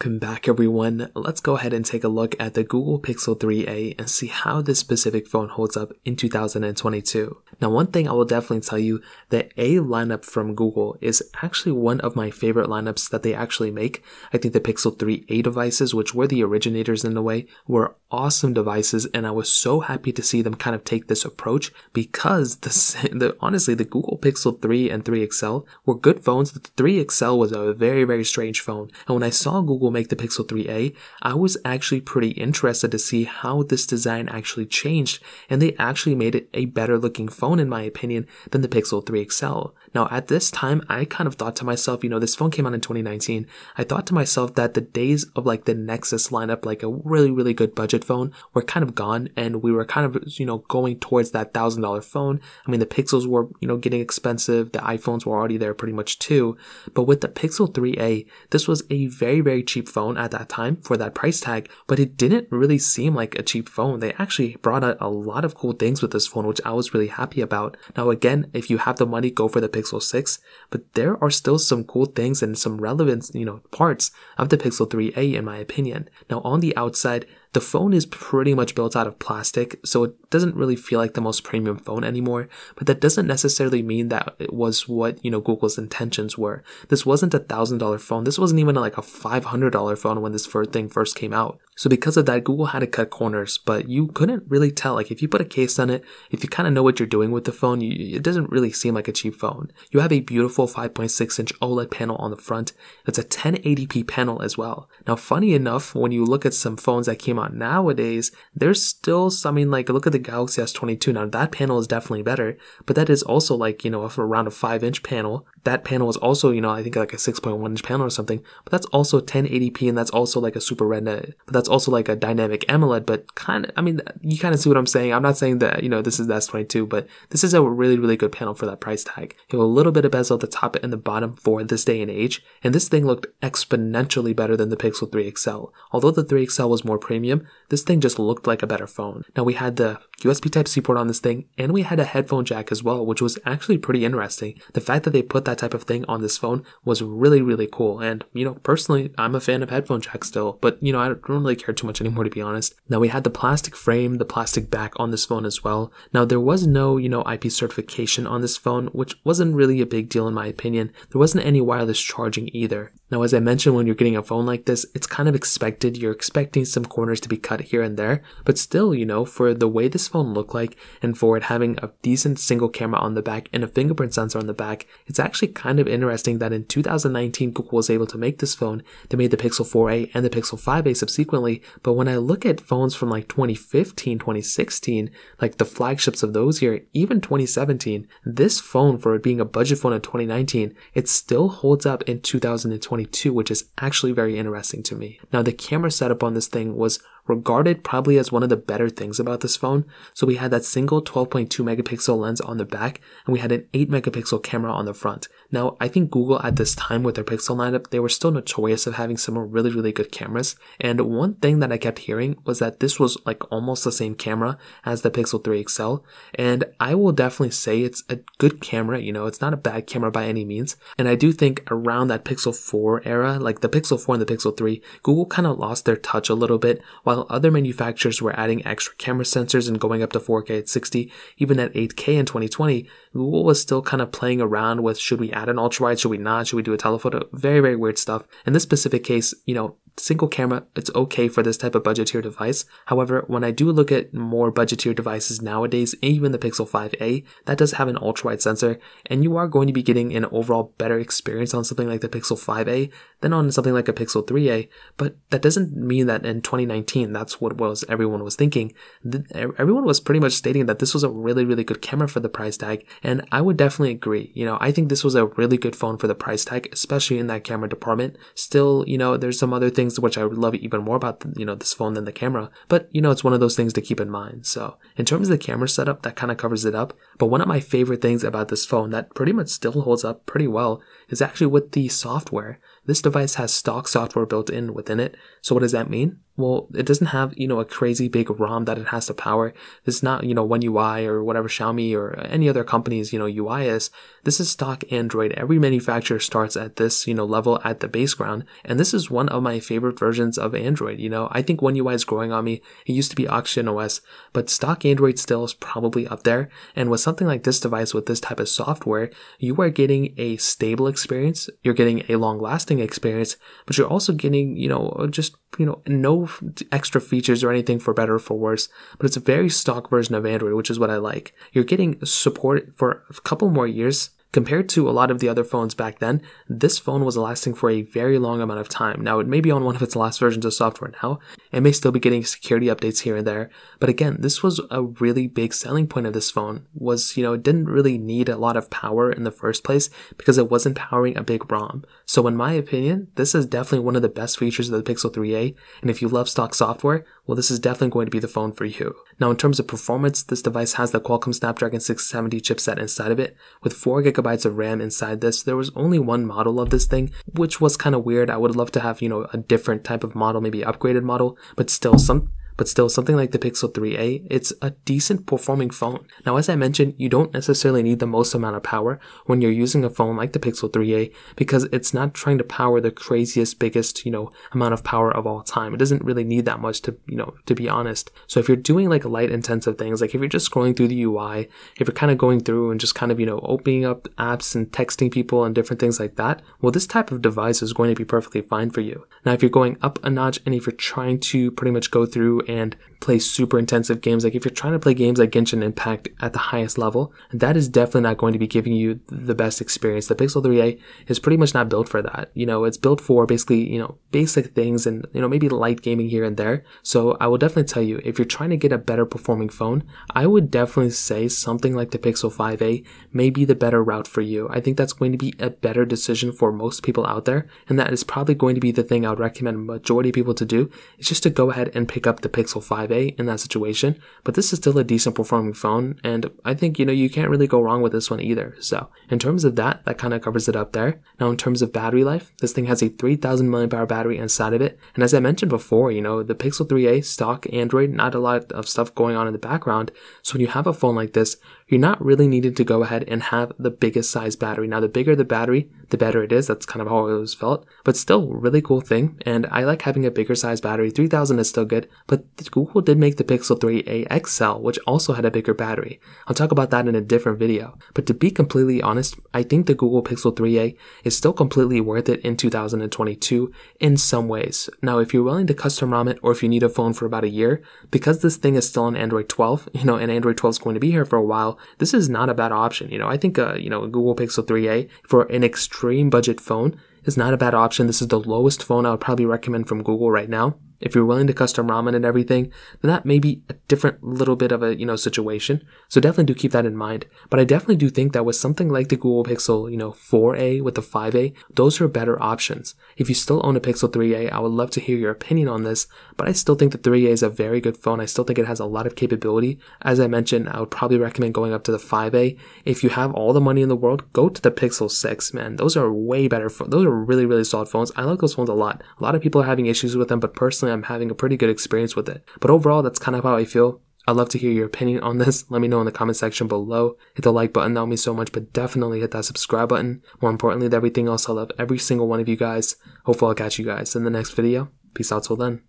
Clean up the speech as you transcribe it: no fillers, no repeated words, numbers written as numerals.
Welcome back everyone. Let's go ahead and take a look at the Google Pixel 3a and see how this specific phone holds up in 2022. Now one thing I will definitely tell you, the A lineup from Google is actually one of my favorite lineups that they actually make. I think the Pixel 3a devices, which were the originators in a way, were awesome devices, and I was so happy to see them kind of take this approach because honestly the Google Pixel 3 and 3 XL were good phones. The 3 XL was a very strange phone, and when I saw Google make the Pixel 3a, I was actually pretty interested to see how this design actually changed, and they actually made it a better looking phone in my opinion than the Pixel 3 XL. Now at this time, I kind of thought to myself, this phone came out in 2019. I thought to myself that the days of like the Nexus lineup, like a really good budget phone, were kind of gone, and we were kind of, going towards that $1,000 phone. I mean, the Pixels were, getting expensive. The iPhones were already there pretty much too. But with the Pixel 3a, this was a very cheap phone at that time for that price tag, but it didn't really seem like a cheap phone. They actually brought out a lot of cool things with this phone, which I was really happy about. Now again, if you have the money, go for the Pixel 6, but there are still some cool things and some relevant, parts of the Pixel 3a in my opinion. Now on the outside, the phone is pretty much built out of plastic, so it doesn't really feel like the most premium phone anymore, but that doesn't necessarily mean that it was what, Google's intentions were. This wasn't a $1,000 phone. This wasn't even like a $500 phone when this thing first came out. So because of that, Google had to cut corners, but you couldn't really tell. Like if you put a case on it, if you kind of know what you're doing with the phone, it doesn't really seem like a cheap phone. You have a beautiful 5.6-inch OLED panel on the front. It's a 1080p panel as well. Now funny enough, when you look at some phones that came out nowadays, there's still something like, look at the Galaxy S22. Now that panel is definitely better, but that is also like, around a 5-inch panel. That panel is also, I think like a 6.1-inch panel or something, but that's also 1080p, and that's also like a super retina, but that's also like a dynamic AMOLED, but you kind of see what I'm saying. I'm not saying that, this is the S22, but this is a really good panel for that price tag. You have a little bit of bezel at the top and the bottom for this day and age, and this thing looked exponentially better than the Pixel 3 XL. Although the 3 XL was more premium, this thing just looked like a better phone. Now we had the USB Type-C port on this thing, and we had a headphone jack as well, which was actually pretty interesting. The fact that they put that type of thing on this phone was really cool, and personally I'm a fan of headphone jacks still, but I don't really care too much anymore, to be honest. Now we had the plastic frame, the plastic back on this phone as well. Now there was no IP certification on this phone, which wasn't really a big deal in my opinion. There wasn't any wireless charging either. Now as I mentioned, when you're getting a phone like this, it's kind of expected. You're expecting some corners to be cut here and there, but still, for the way this phone looked like, and for it having a decent single camera on the back and a fingerprint sensor on the back, it's actually kind of interesting that in 2019 Google was able to make this phone. They made the Pixel 4a and the Pixel 5a subsequently, but when I look at phones from like 2015, 2016, like the flagships of those here, even 2017, this phone, for it being a budget phone in 2019, it still holds up in 2022, which is actually very interesting to me. Now the camera setup on this thing was regarded probably as one of the better things about this phone. So we had that single 12.2 megapixel lens on the back, and we had an 8 megapixel camera on the front. Now I think Google at this time with their Pixel lineup, they were still notorious of having some really good cameras, and one thing that I kept hearing was that this was like almost the same camera as the Pixel 3 XL, and I will definitely say it's a good camera. It's not a bad camera by any means, and I do think around that Pixel 4 era, like the Pixel 4 and the Pixel 3, Google kind of lost their touch a little bit, while other manufacturers were adding extra camera sensors and going up to 4K at 60, even at 8K in 2020, Google was still kind of playing around with, should we add an ultra wide, should we not, should we do a telephoto, very weird stuff. In this specific case, single camera, it's okay for this type of budget-tier device. However, when I do look at more budget-tier devices nowadays, even the Pixel 5a, that does have an ultra-wide sensor, and you are going to be getting an overall better experience on something like the Pixel 5a than on something like a Pixel 3a, but that doesn't mean that in 2019, that's what everyone was thinking. Everyone was pretty much stating that this was a really good camera for the price tag, and I would definitely agree. I think this was a really good phone for the price tag, especially in that camera department. Still, there's some other things which I would love even more about, this phone than the camera, but it's one of those things to keep in mind. So in terms of the camera setup, that kind of covers it up. But one of my favorite things about this phone that pretty much still holds up pretty well is actually with the software. This device has stock software built in within it. So what does that mean? well, it doesn't have, a crazy big ROM that it has to power. It's not, One UI or whatever Xiaomi or any other company's, UI is. This is stock Android. Every manufacturer starts at this, level at the base ground. And this is one of my favorite versions of Android. I think One UI is growing on me. It used to be Oxygen OS, but stock Android still is probably up there. And with something like this device with this type of software, you are getting a stable experience. You're getting a long-lasting experience, but you're also getting, no extra features or anything for better or for worse, but it's a very stock version of Android, which is what I like. You're getting support for a couple more years. Compared to a lot of the other phones back then, this phone was lasting for a very long amount of time. Now, it may be on one of its last versions of software now. It may still be getting security updates here and there. But again, this was a really big selling point of this phone was, it didn't really need a lot of power in the first place because it wasn't powering a big ROM. So in my opinion, this is definitely one of the best features of the Pixel 3a. And if you love stock software, well, this is definitely going to be the phone for you. Now, in terms of performance, this device has the Qualcomm Snapdragon 670 chipset inside of it with 4 gigabytes of RAM inside this. There was only one model of this thing, which was kind of weird. I would love to have, a different type of model, maybe upgraded model, but still something like the Pixel 3a, it's a decent performing phone. Now, as I mentioned, you don't necessarily need the most amount of power when you're using a phone like the Pixel 3a because it's not trying to power the craziest, biggest, amount of power of all time. It doesn't really need that much to be honest. So if you're doing like light intensive things, like if you're just scrolling through the UI, if you're kind of going through and just kind of, opening up apps and texting people and different things like that, well, this type of device is going to be perfectly fine for you. Now, if you're going up a notch and if you're trying to pretty much go through and play super intensive games, like if you're trying to play games like Genshin Impact at the highest level, that is definitely not going to be giving you the best experience. The Pixel 3a is pretty much not built for that. It's built for basically, basic things and, maybe light gaming here and there. So I will definitely tell you, if you're trying to get a better performing phone, I would definitely say something like the Pixel 5a may be the better route for you. I think that's going to be a better decision for most people out there. And that is probably going to be the thing I would recommend majority of people to do, is just to go ahead and pick up the Pixel 5a in that situation. But this is still a decent performing phone, and I think you can't really go wrong with this one either. So in terms of that kind of covers it up there. Now, in terms of battery life, this thing has a 3000 mAh battery inside of it, and as I mentioned before, the Pixel 3a stock Android, not a lot of stuff going on in the background. So when you have a phone like this, you're not really needed to go ahead and have the biggest size battery. Now, the bigger the battery, the better it is. That's kind of how I always felt, but still really cool thing. And I like having a bigger size battery. 3000 is still good, but Google did make the Pixel 3a XL, which also had a bigger battery. I'll talk about that in a different video. But to be completely honest, I think the Google Pixel 3a is still completely worth it in 2022 in some ways. Now, if you're willing to custom ROM it, or if you need a phone for about a year, because this thing is still on Android 12, and Android 12 is going to be here for a while, this is not a bad option. I think, a Google Pixel 3a for an extreme budget phone is not a bad option. This is the lowest phone I would probably recommend from Google right now. If you're willing to custom ROM it and everything, then that may be a different little bit of a, situation. So definitely do keep that in mind. But I definitely do think that with something like the Google Pixel, 4a with the 5a, those are better options. If you still own a Pixel 3a, I would love to hear your opinion on this, but I still think the 3a is a very good phone. I still think it has a lot of capability. As I mentioned, I would probably recommend going up to the 5a. If you have all the money in the world, go to the Pixel 6, man. Those are way better. Those are really, really solid phones. I like those phones a lot. A lot of people are having issues with them, but personally, I'm having a pretty good experience with it. But overall, that's kind of how I feel. I'd love to hear your opinion on this. Let me know in the comment section below. Hit the like button, that would mean so much, but definitely hit that subscribe button. More importantly than everything else, I love every single one of you guys. Hopefully I'll catch you guys in the next video. Peace out till then.